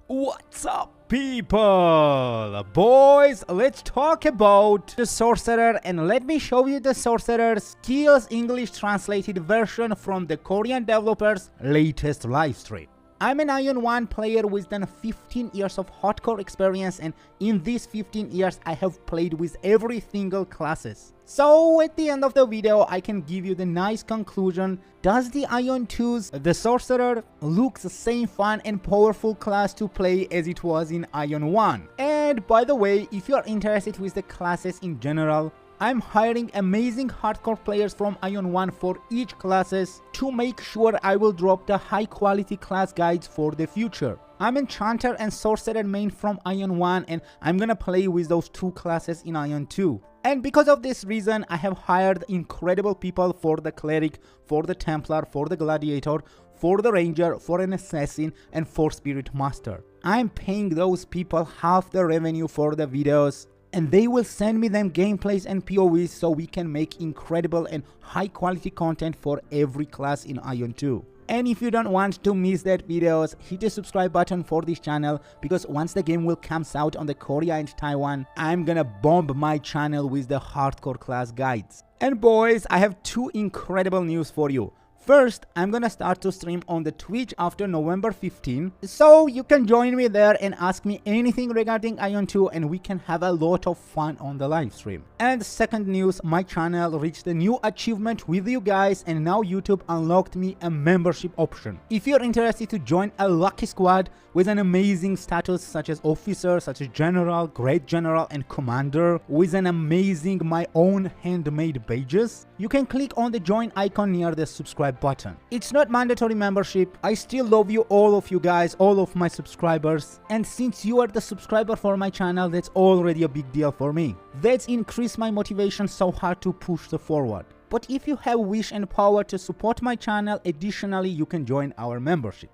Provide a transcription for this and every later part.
What's up, people? Boys, let's talk about the Sorcerer, and let me show you the Sorcerer Skills English translated version from the Korean developers' latest livestream. I'm an AION 1 player with done 15 years of hardcore experience, and in these 15 years I have played with every single classes. So at the end of the video I can give you the nice conclusion. Does the AION 2's The Sorcerer looks the same fun and powerful class to play as it was in AION 1? And by the way, if you are interested with the classes in general, I'm hiring amazing hardcore players from AION 1 for each classes to make sure I will drop the high quality class guides for the future. I'm Enchanter and Sorcerer main from AION 1, and I'm gonna play with those two classes in AION 2. And because of this reason, I have hired incredible people for the Cleric, for the Templar, for the Gladiator, for the Ranger, for an Assassin, and for Spirit Master. I'm paying those people half the revenue for the videos, and they will send me them gameplays and POVs so we can make incredible and high quality content for every class in AION 2. And if you don't want to miss that videos, hit the subscribe button for this channel, because once the game will comes out on the Korea and Taiwan, I'm gonna bomb my channel with the hardcore class guides. And boys, I have two incredible news for you. First, I'm gonna start to stream on the Twitch after November 15, so you can join me there and ask me anything regarding AION 2, and we can have a lot of fun on the live stream. And second news, my channel reached a new achievement with you guys, and now YouTube unlocked me a membership option. If you're interested to join a lucky squad with an amazing status such as officer, such as general, great general, and commander, with an amazing my own handmade badges, you can click on the join icon near the subscribe button. It's not mandatory membership. I still love you, all of you guys, all of my subscribers, and since you are the subscriber for my channel, that's already a big deal for me. That's increased my motivation so hard to push the forward. But if you have wish and power to support my channel, additionally you can join our membership.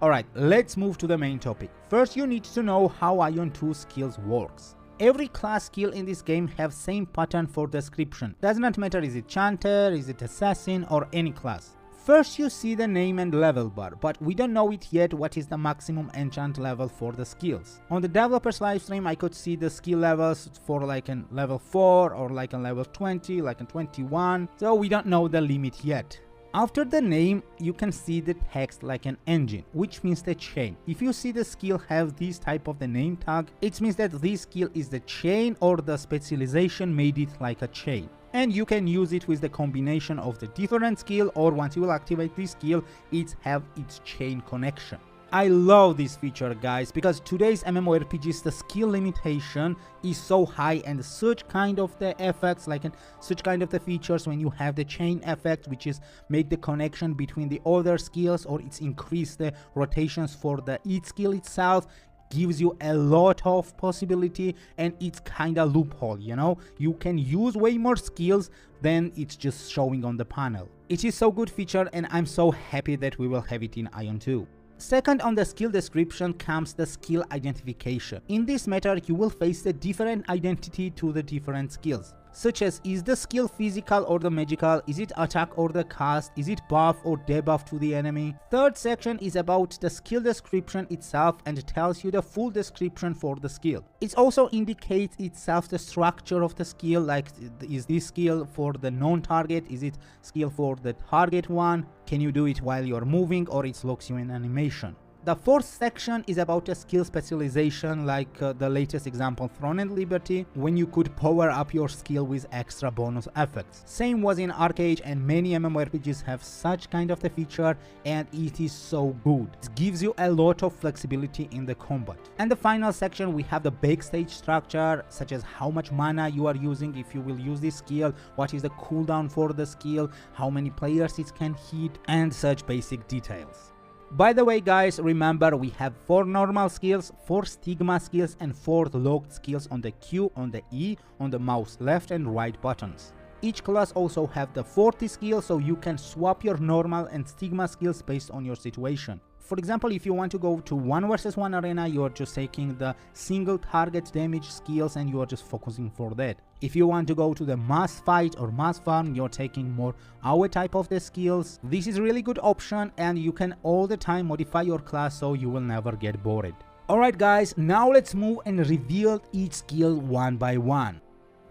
Alright, let's move to the main topic. First, you need to know how AION 2 skills works. Every class skill in this game have same pattern for description. Does not matter is it Chanter, is it Assassin, or any class. First you see the name and level bar, but we don't know it yet what is the maximum enchant level for the skills. On the developers livestream I could see the skill levels for like a level 4 or like a level 20, like a 21, so we don't know the limit yet. After the name, you can see the text like an engine, which means the chain. If you see the skill have this type of the name tag, it means that this skill is the chain, or the specialization made it like a chain. And you can use it with the combination of the different skill, or once you will activate this skill, it have its chain connection. I love this feature guys, because today's MMORPGs the skill limitation is so high, and such kind of the effects like such kind of the features when you have the chain effect, which is make the connection between the other skills, or it's increase the rotations for the each skill itself, gives you a lot of possibility, and it's kind of loophole, you know, you can use way more skills than it's just showing on the panel. It is so good feature, and I'm so happy that we will have it in AION 2. Second, on the skill description comes the skill identification. In this matter, you will face a different identity to the different skills, such as is the skill physical or the magical, is it attack or the cast, is it buff or debuff to the enemy. Third section is about the skill description itself and tells you the full description for the skill. It also indicates itself the structure of the skill, like is this skill for the non-target, is it skill for the target one, can you do it while you're moving, or it locks you in animation. The fourth section is about a skill specialization, like the latest example Throne and Liberty, when you could power up your skill with extra bonus effects. Same was in Arcade, and many MMORPGs have such kind of the feature, and it is so good. It gives you a lot of flexibility in the combat. And the final section, we have the backstage structure, such as how much mana you are using if you will use this skill, what is the cooldown for the skill, how many players it can hit, and such basic details. By the way guys, remember we have 4 normal skills, 4 Stigma skills, and 4 locked skills on the Q, on the E, on the mouse left and right buttons. Each class also have the 40 skills, so you can swap your normal and Stigma skills based on your situation. For example, if you want to go to 1 versus 1 arena, you are just taking the single target damage skills and you are just focusing for that. If you want to go to the mass fight or mass farm, you're taking more our type of the skills. This is really good option, and you can all the time modify your class so you will never get bored. Alright guys, now let's move and reveal each skill one by one.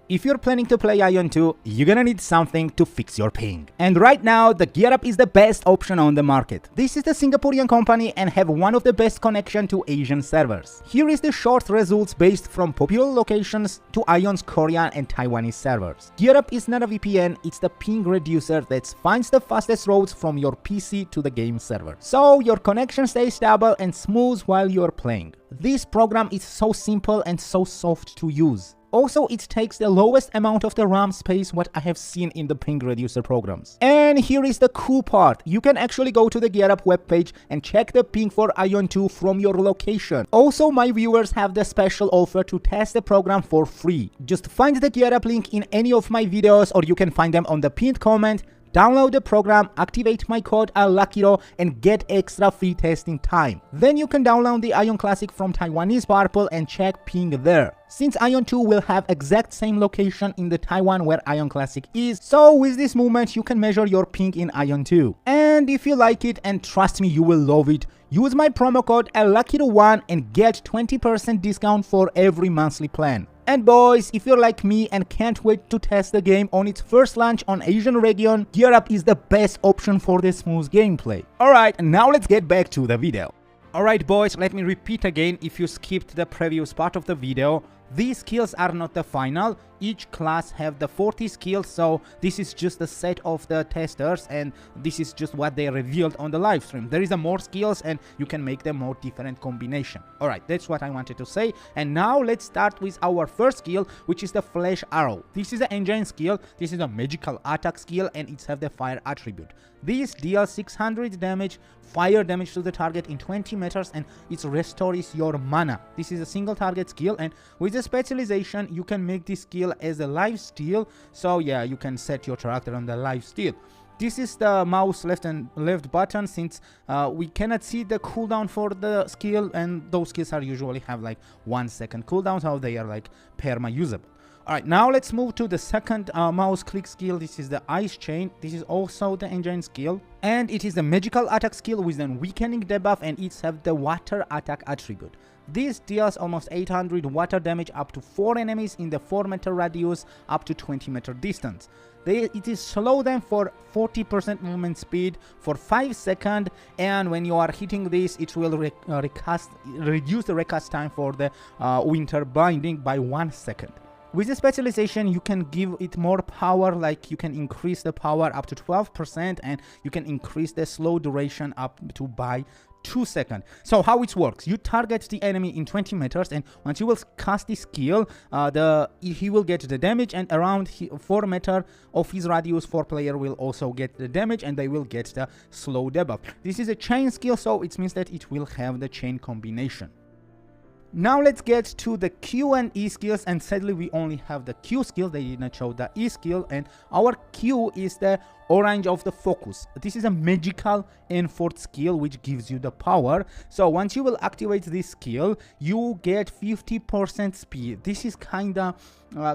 If you're planning to play AION 2, you're gonna need something to fix your ping. And right now, the GearUp is the best option on the market. This is the Singaporean company and have one of the best connection to Asian servers. Here is the short results based from popular locations to AION's Korean and Taiwanese servers. GearUp is not a VPN, it's the ping reducer that finds the fastest routes from your PC to the game server. So your connection stays stable and smooth while you're playing. This program is so simple and so soft to use. Also, it takes the lowest amount of the RAM space what I have seen in the ping reducer programs. And here is the cool part. You can actually go to the GearUp webpage and check the ping for AION 2 from your location. Also, my viewers have the special offer to test the program for free. Just find the GearUp link in any of my videos or you can find them on the pinned comment. Download the program, activate my code aluckyro and get extra free testing time. Then you can download the AION Classic from Taiwanese Purple and check ping there. Since AION 2 will have exact same location in the Taiwan where AION Classic is, so with this movement you can measure your ping in AION 2. And if you like it, and trust me you will love it, use my promo code aluckyro1 and get 20% discount for every monthly plan. And boys, if you're like me and can't wait to test the game on its first launch on Asian region, GearUp is the best option for the smooth gameplay. Alright, now let's get back to the video. Alright boys, let me repeat again if you skipped the previous part of the video. These skills are not the final. Each class have the 40 skills, so this is just the set of the testers and this is just what they revealed on the live stream. There is a more skills and you can make them more different combination. Alright, that's what I wanted to say. And now let's start with our first skill, which is the flash arrow. This is an engine skill, this is a magical attack skill and it's have the fire attribute. This deals 600 damage, fire damage to the target in 20 meters and it restores your mana. This is a single target skill and with the specialization you can make this skill as a life steal. So yeah, you can set your character on the life steal. This is the mouse left and left button since we cannot see the cooldown for the skill and those skills are usually have like 1 second cooldown, so they are like perma usable. Alright, now let's move to the second mouse click skill. This is the ice chain. This is also the engine skill and it is the magical attack skill with a weakening debuff and it's have the water attack attribute. This deals almost 800 water damage up to 4 enemies in the 4 meter radius up to 20 meter distance. It is slow them for 40% movement speed for 5 seconds and when you are hitting this it will reduce the recast time for the winter binding by 1 second. With the specialization you can give it more power, like you can increase the power up to 12% and you can increase the slow duration up to by 2 seconds. So how it works, you target the enemy in 20 meters and once you will cast this skill, he will get the damage and around 4 meter of his radius 4 player will also get the damage and they will get the slow debuff. This is a chain skill, so it means that it will have the chain combination. Now let's get to the Q and E skills, and sadly we only have the Q skill, they did not show the E skill, and our Q is the orange of the focus. This is a magical enforced skill which gives you the power. So once you will activate this skill, you get 50% speed. This is kinda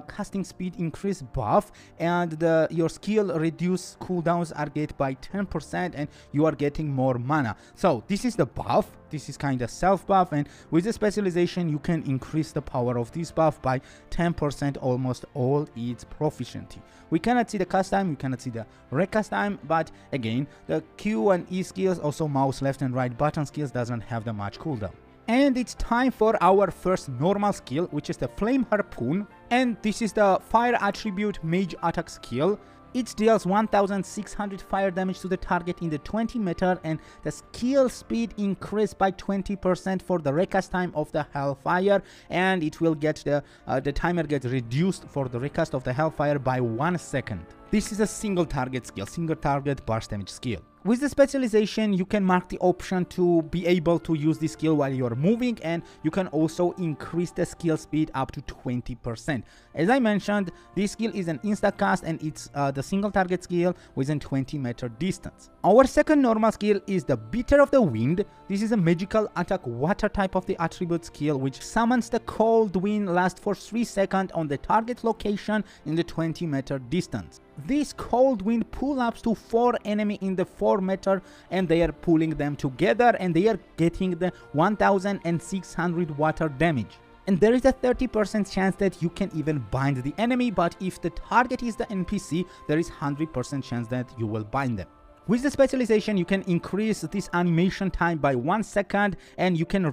casting speed increase buff and your skill reduce cooldowns are get by 10% and you are getting more mana. So this is the buff. This is kind of self buff and with the specialization you can increase the power of this buff by 10% almost all its proficiency. We cannot see the cast time, we cannot see the recast time, but again the Q and E skills, also mouse left and right button skills, doesn't have the much cooldown. And it's time for our first normal skill, which is the Flame Harpoon, and this is the fire attribute mage attack skill. It deals 1600 fire damage to the target in the 20 meter and the skill speed increased by 20% for the recast time of the Hellfire, and it will get the timer gets reduced for the recast of the Hellfire by 1 second. This is a single target skill, single target burst damage skill. With the specialization, you can mark the option to be able to use this skill while you're moving, and you can also increase the skill speed up to 20%. As I mentioned, this skill is an insta-cast and it's the single target skill within 20 meter distance. Our second normal skill is the Beater of the Wind. This is a magical attack water type of the attribute skill which summons the cold wind, lasts for 3 seconds on the target location in the 20 meter distance. This cold wind pull ups to 4 enemy in the 4 meter, and they are pulling them together, and they are getting the 1600 water damage. And there is a 30% chance that you can even bind the enemy, but if the target is the NPC, there is 100% chance that you will bind them. With the specialization, you can increase this animation time by 1 second, and you can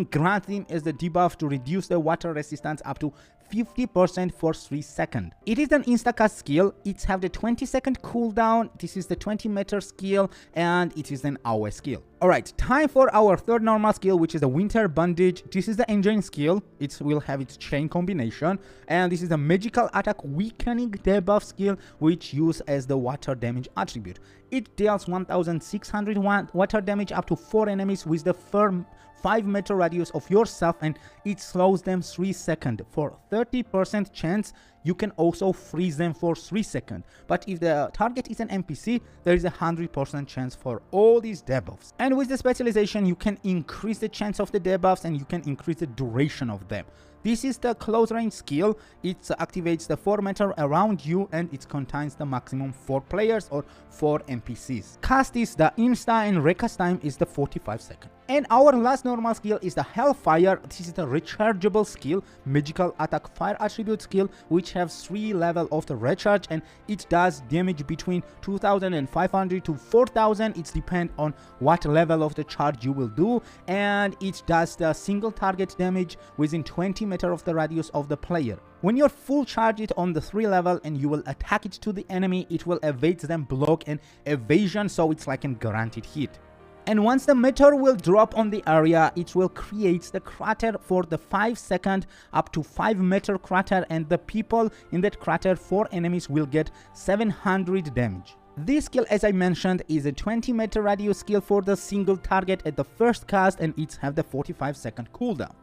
grant him as the debuff to reduce the water resistance up to 50% for 3 seconds. It is an instacast skill. It have the 20-second cooldown. This is the 20-meter skill, and it is an hour skill. Alright, time for our third normal skill, which is the Winter Bandage. This is the engine skill. It will have its chain combination, and this is the magical attack weakening debuff skill, which use as the water damage attribute. It deals 1600 water damage up to 4 enemies with the firm 5-meter radius of yourself, and it slows them 3 seconds. For 30% chance, you can also freeze them for 3 seconds. But if the target is an NPC, there is a 100% chance for all these debuffs. And with the specialization, you can increase the chance of the debuffs, and you can increase the duration of them. This is the close range skill. It activates the 4 meter around you, and it contains the maximum 4 players or 4 NPCs. Cast is the insta, and recast time is the 45 seconds. And our last normal skill is the Hellfire. This is the rechargeable skill, magical attack fire attribute skill, which has 3 levels of the recharge, and it does damage between 2500 to 4000. It depends on what level of the charge you will do, and it does the single target damage within 20 meters of the radius of the player. When you're full charge it on the 3 level and you will attack it to the enemy, it will evade them, block and evasion, so it's like a guaranteed hit. And once the meteor will drop on the area, it will create the crater for the 5 seconds up to 5 meter crater, and the people in that crater, 4 enemies, will get 700 damage. This skill, as I mentioned, is a 20 meter radius skill for the single target at the first cast, and it have the 45-second cooldown.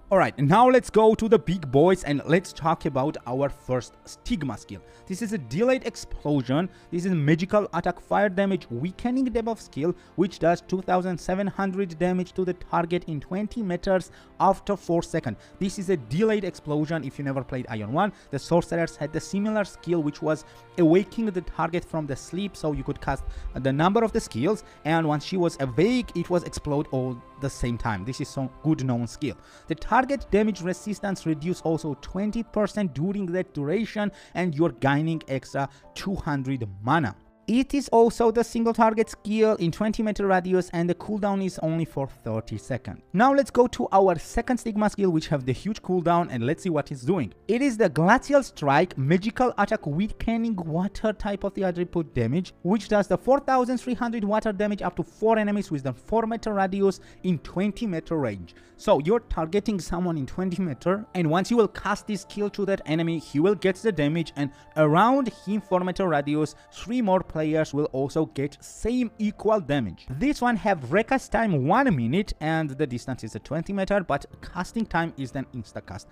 Alright, now let's go to the big boys and let's talk about our first Stigma skill. This is a delayed explosion. This is a magical attack fire damage weakening debuff skill, which does 2700 damage to the target in 20 meters after 4 seconds. This is a delayed explosion. If you never played AION 1, the sorcerers had the similar skill, which was awakening the target from the sleep, so you could cast the number of the skills, and once she was awake, it was explode all the same time. This is some good known skill. The target damage resistance reduce also 20% during that duration, and you're gaining extra 200 mana. It is also the single target skill in 20 meter radius, and the cooldown is only for 30 seconds. Now let's go to our second Stigma skill, which have the huge cooldown, and let's see what it's doing. It is the Glacial Strike, magical attack weakening water type of the attribute damage, which does the 4300 water damage up to 4 enemies with the 4 meter radius in 20 meter range. So you're targeting someone in 20 meter, and once you will cast this skill to that enemy, he will get the damage, and around him 4 meter radius, 3 more players will also get same equal damage. This one have recast time 1 minute, and the distance is a 20 meter, but casting time is an insta cast.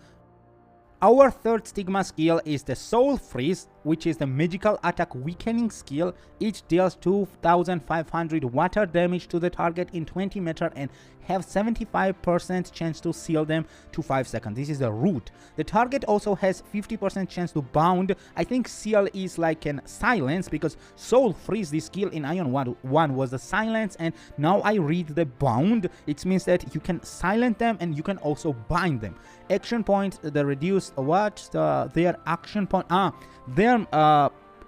Our third Stigma skill is the Soul Freeze, which is the magical attack weakening skill. It deals 2500 water damage to the target in 20 meter and have 75% chance to seal them to 5 seconds. This is the root. The target also has 50% chance to bound. I think seal is like an silence, because Soul Freeze, this skill in AION 1 was a silence, and now I read the bound. It means that you can silence them and you can also bind them. Action point, the reduce their action point,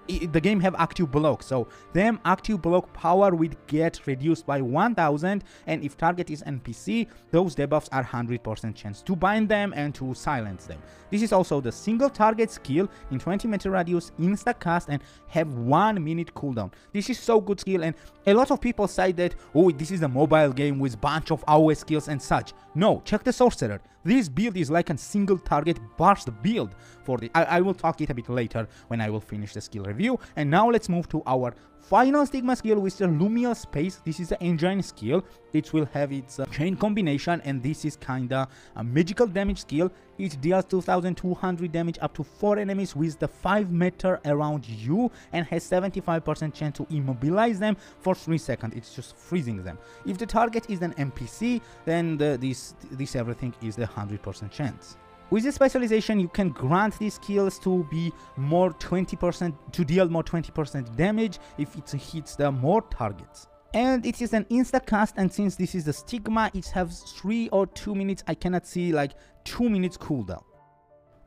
the game have active block, so them active block power will get reduced by 1000, and if target is NPC, those debuffs are 100% chance to bind them and to silence them. This is also the single target skill in 20 meter radius, insta cast, and have 1 minute cooldown. This is so good skill, and a lot of people say that, oh, this is a mobile game with bunch of AOE skills and such. No, check the Sorcerer. This build is like a single target burst build for the. I will talk it a bit later when I will finish the skill review. And now let's move to our final Stigma skill, which is the Lumial Space. This is the engine skill. It will have its chain combination, and this is kinda a magical damage skill. It deals 2200 damage up to 4 enemies with the 5 meter around you, and has 75% chance to immobilize them for 3 seconds. It's just freezing them. If the target is an NPC, then this everything is the 100% chance. With this specialization, you can grant these skills to be more 20%, to deal more 20% damage if it hits the more targets. And it is an insta cast, and since this is the Stigma, it has 3 or 2 minutes. I cannot see like 2 minutes cooldown.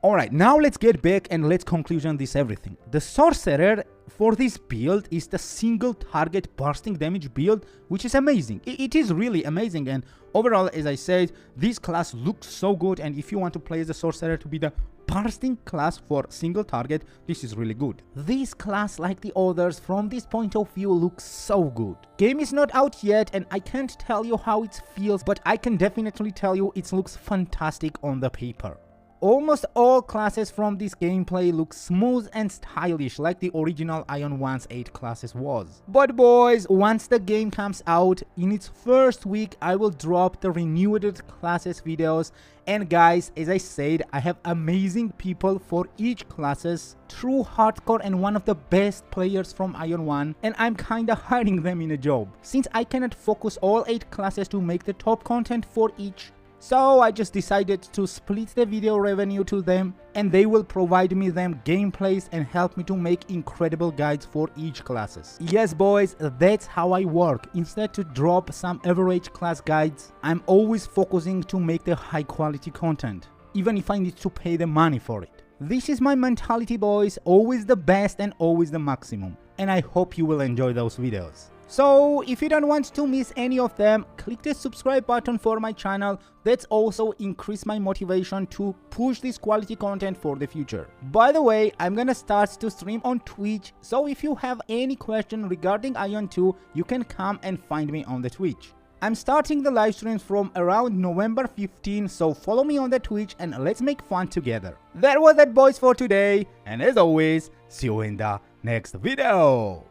Alright, now let's get back and let's conclusion this everything. The Sorcerer for this build is the single target bursting damage build, which is amazing. It is really amazing, and overall, as I said, this class looks so good, and if you want to play as a Sorcerer to be the bursting class for single target, this is really good. This class, like the others, from this point of view looks so good. Game is not out yet and I can't tell you how it feels, but I can definitely tell you it looks fantastic on the paper. Almost all classes from this gameplay look smooth and stylish like the original AION 1's 8 classes was. But boys, once the game comes out, in its first week I will drop the renewed classes videos, and guys, as I said, I have amazing people for each classes, true hardcore and one of the best players from AION 1, and I'm kinda hiding them in a job, since I cannot focus all 8 classes to make the top content for each. So I just decided to split the video revenue to them, and they will provide me them gameplays and help me to make incredible guides for each classes. Yes boys, that's how I work. Instead to drop some average class guides, I'm always focusing to make the high quality content, even if I need to pay the money for it. This is my mentality boys, always the best and always the maximum. And I hope you will enjoy those videos. So if you don't want to miss any of them, click the subscribe button for my channel. That's also increase my motivation to push this quality content for the future. By the way, I'm gonna start to stream on Twitch, so if you have any question regarding AION 2, you can come and find me on the Twitch. I'm starting the live streams from around November 15, so follow me on the Twitch and let's make fun together. That was it boys for today, and as always, see you in the next video.